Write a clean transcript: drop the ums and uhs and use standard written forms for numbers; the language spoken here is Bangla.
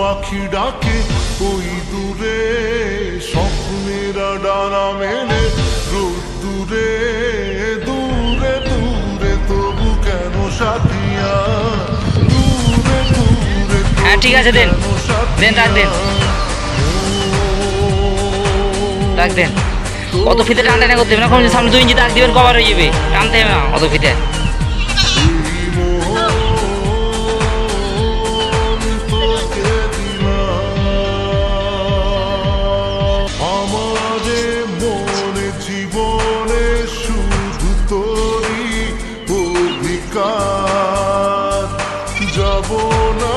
পাখি ডাকে ওই দূরে, স্বপ্নেরা ডানা মেলে রোদ্দুরে, দূরে দূরে তবু কেন সাথিয়া, দূরে দূরে হ্যাঁ ঠিক আছে, দেন দেন, রাখ দেন, রাখ দেন। অত ফিতে টানতে না করতে হবে না, সামনে 2 ইঞ্চি দাগ দিবেন, কভার হয়ে যাবে, টানতে হবে না অত ফিতে। আমাদের মনে জীবনে শুধু তোরই অধিকার, যাব না